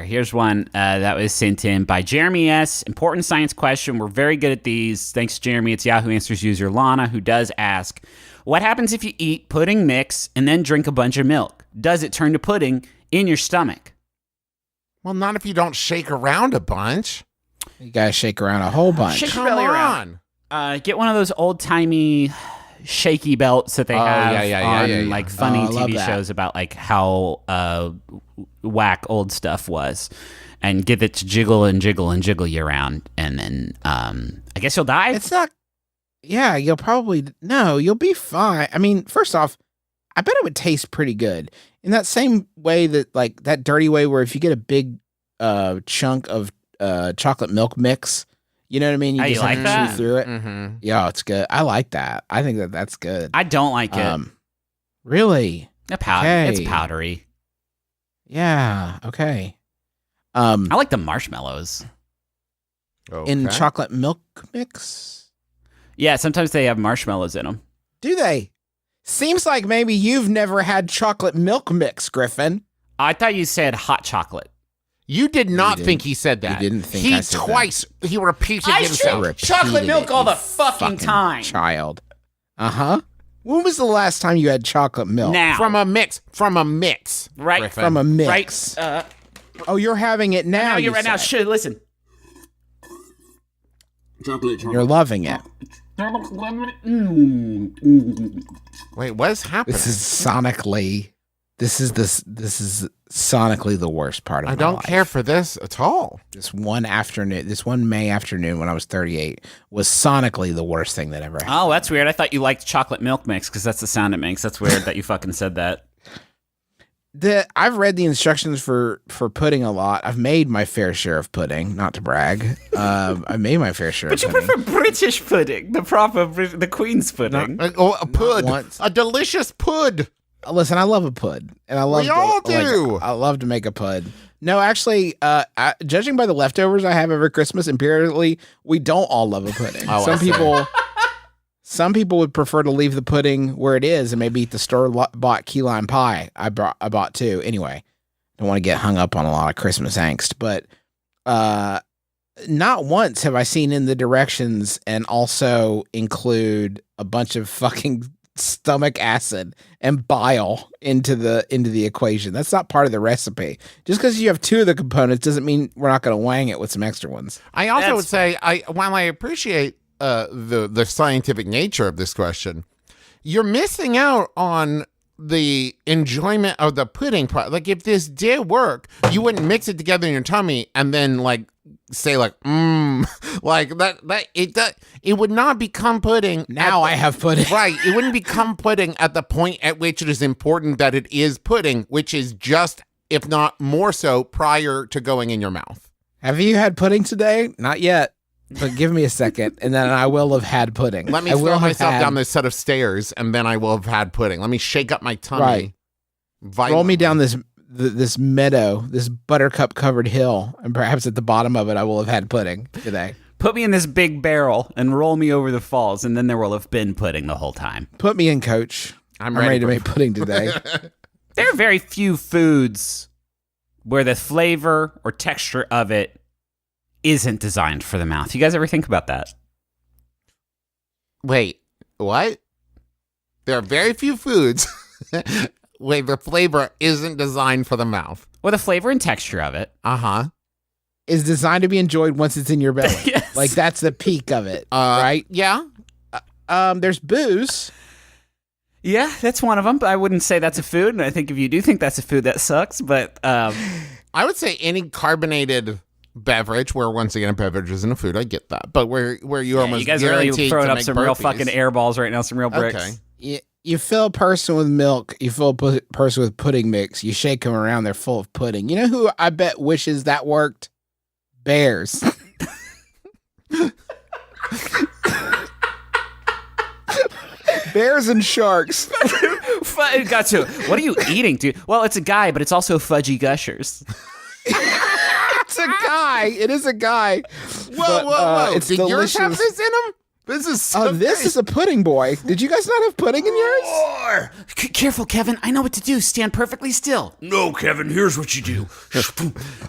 Here's one that was sent in by Jeremy S. Important science question. We're very good at these. Thanks, Jeremy. It's Yahoo Answers user Lana, who does ask, what happens if you eat pudding mix and then drink a bunch of milk? Does it turn to pudding in your stomach? Well, not if you don't shake around a bunch. You gotta shake around a whole bunch. Shake your belly around. Get one of those old-timey shaky belts that they have on like funny TV shows about like how whack old stuff was, and get it to jiggle and jiggle and jiggle you around, and then I guess you'll die. It's not. Yeah, you'll be fine. I mean, first off, I bet it would taste pretty good in that same way that like that dirty way where if you get a big chunk of chocolate milk mix. You know what I mean? You like that? Chew through it. Mm-hmm. Yeah, it's good. I like that. I think that's good. I don't like it. Really? Okay. It's powdery. Yeah. Okay. I like the marshmallows. Okay. In chocolate milk mix? Yeah, sometimes they have marshmallows in them. Do they? Seems like maybe you've never had chocolate milk mix, Griffin. I thought you said hot chocolate. You did not think he said that. You didn't think I said twice, that. He repeated himself. I drink chocolate milk all the fucking time. Child. Uh-huh. When was the last time you had chocolate milk? Now. From a mix. Right. Griffin. From a mix. Right. Oh, you're having it now. Now. Shit, listen. Chocolate. You're loving it. Wait, what is happening? This is sonically the worst part of my life. I don't care for this at all. This one May afternoon when I was 38 was sonically the worst thing that ever happened. Oh, that's weird. I thought you liked chocolate milk mix because that's the sound it makes. That's weird that you fucking said that. I've read the instructions for pudding a lot. I've made my fair share of pudding, not to brag. I made my fair share but of you pudding. prefer British pudding, the Queen's pudding. A pud. A delicious pud. Listen, I love a pud, and I love. We all do. I love to make a pud. No, actually, judging by the leftovers I have every Christmas, empirically, we don't all love a pudding. Some people would prefer to leave the pudding where it is and maybe eat the store-bought key lime pie I bought too. Anyway, don't want to get hung up on a lot of Christmas angst, but not once have I seen in the directions and also include a bunch of fucking stomach acid and bile into the equation. That's not part of the recipe. Just because you have two of the components doesn't mean we're not going to wang it with some extra ones. I also would say, while I appreciate the scientific nature of this question, you're missing out on the enjoyment of the pudding part. Like if this did work, you wouldn't mix it together in your tummy and then like say like like that it would not become pudding. Now I have pudding. Right. It wouldn't become pudding at the point at which it is important that it is pudding, which is just, if not more so, prior to going in your mouth. Have you had pudding today? Not yet. But give me a second, and then I will have had pudding. Let me throw myself down this set of stairs, and then I will have had pudding. Let me shake up my tummy. Right. Roll me down this meadow, this buttercup-covered hill, and perhaps at the bottom of it, I will have had pudding today. Put me in this big barrel and roll me over the falls, and then there will have been pudding the whole time. Put me in, Coach. I'm ready to make pudding today. There are very few foods where the flavor or texture of it isn't designed for the mouth. You guys ever think about that? Wait, what? There are very few foods where the flavor isn't designed for the mouth. Well, the flavor and texture of it. Is designed to be enjoyed once it's in your belly. Yes. Like that's the peak of it, right? Yeah. There's booze. Yeah, that's one of them. But I wouldn't say that's a food. And I think if you do think that's a food, that sucks. But I would say any carbonated beverage, where once again a beverage isn't a food, I get that, but where you almost you guys are really throwing up some burpees. real fucking air balls right now, some real bricks. Okay. You fill a person with milk, you fill a person with pudding mix, you shake them around, they're full of pudding. You know who I bet wishes that worked? Bears. Bears and sharks. Gotcha. What are you eating, dude? Well, it's a guy, but it's also Fudgy Gushers. It's a guy. It is a guy. Whoa. It's Did yours delicious. have this in them? This is so this is a pudding boy. Did you guys not have pudding in yours? Careful, Kevin. I know what to do. Stand perfectly still. No, Kevin, here's what you do.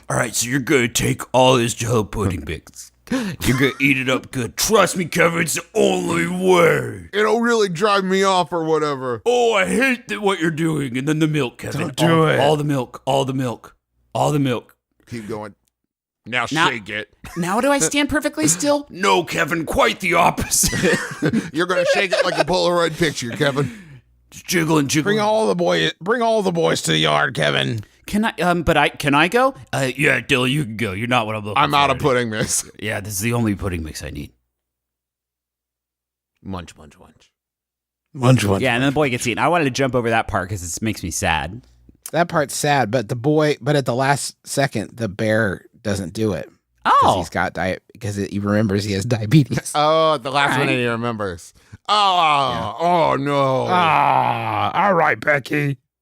All right, so you're going to take all this Jello pudding mix. You're going to eat it up good. Trust me, Kevin, it's the only way. It'll really drive me off or whatever. Oh, I hate what you're doing. And then the milk, Kevin. Don't do it. All the milk. Keep going. Now shake it. Now do I stand perfectly still? No, Kevin, quite the opposite. You're going to shake it like a Polaroid picture, Kevin. Just jiggle and jiggle. Bring all the boys to the yard, Kevin. Can I go? Yeah, Dylan, you can go. You're not what I'm looking for. I'm out of pudding mix. Yeah, this is the only pudding mix I need. Munch, munch, munch. Munch, munch. Yeah, and then the boy gets eaten. I wanted to jump over that part because it makes me sad. That part's sad, but at the last second, the bear doesn't do it. Oh, he's got because he remembers he has diabetes. Oh, the last one he remembers. Oh no. All right, Becky.